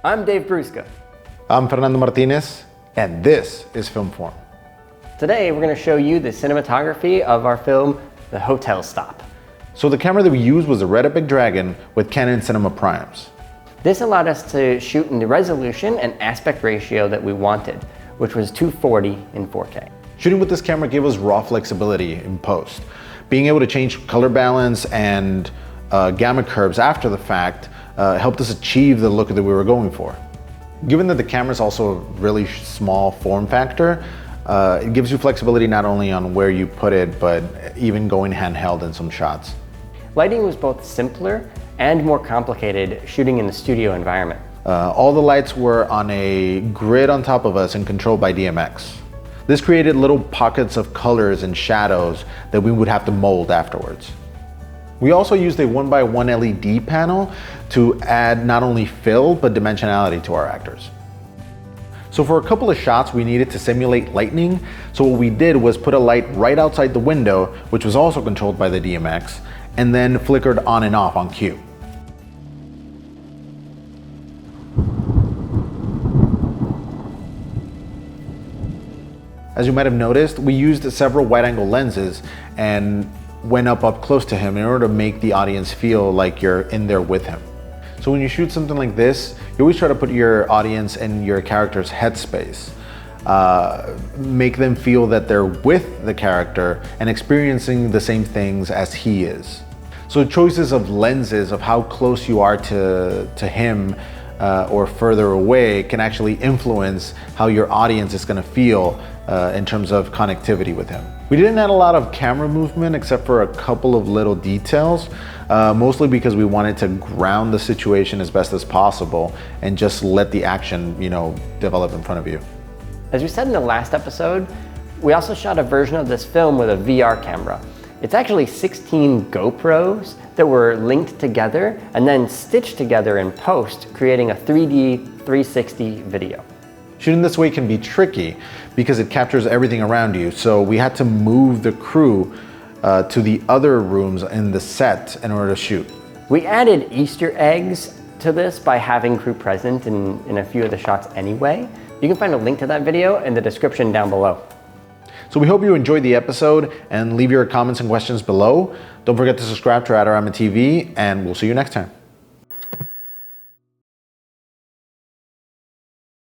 I'm Dave Brusca. I'm Fernando Martinez, and this is Film Form. Today we're going to show you the cinematography of our film, The Hotel Stop. So the camera that we used was a Red Epic Dragon with Canon Cinema Primes. This allowed us to shoot in the resolution and aspect ratio that we wanted, which was 240 in 4K. Shooting with this camera gave us raw flexibility in post. Being able to change color balance and gamma curves after the fact helped us achieve the look that we were going for. Given that the camera is also a really small form factor, it gives you flexibility not only on where you put it, but even going handheld in some shots. Lighting was both simpler and more complicated shooting in the studio environment. All the lights were on a grid on top of us and controlled by DMX. This created little pockets of colors and shadows that we would have to mold afterwards. We also used a 1x1 LED panel to add not only fill, but dimensionality to our actors. So for a couple of shots, we needed to simulate lightning. So what we did was put a light right outside the window, which was also controlled by the DMX, and then flickered on and off on cue. As you might have noticed, we used several wide-angle lenses and went up close to him in order to make the audience feel like you're in there with him. So when you shoot something like this, you always try to put your audience in your character's headspace. Make them feel that they're with the character and experiencing the same things as he is. So choices of lenses, of how close you are to him or further away, can actually influence how your audience is going to feel in terms of connectivity with him. We didn't add a lot of camera movement except for a couple of little details, mostly because we wanted to ground the situation as best as possible and just let the action, develop in front of you. As we said in the last episode, we also shot a version of this film with a VR camera. It's actually 16 GoPros that were linked together and then stitched together in post, creating a 3D 360 video. Shooting this way can be tricky because it captures everything around you. So we had to move the crew to the other rooms in the set in order to shoot. We added Easter eggs to this by having crew present in a few of the shots anyway. You can find a link to that video in the description down below. So we hope you enjoyed the episode and leave your comments and questions below. Don't forget to subscribe to Adorama TV, and we'll see you next time.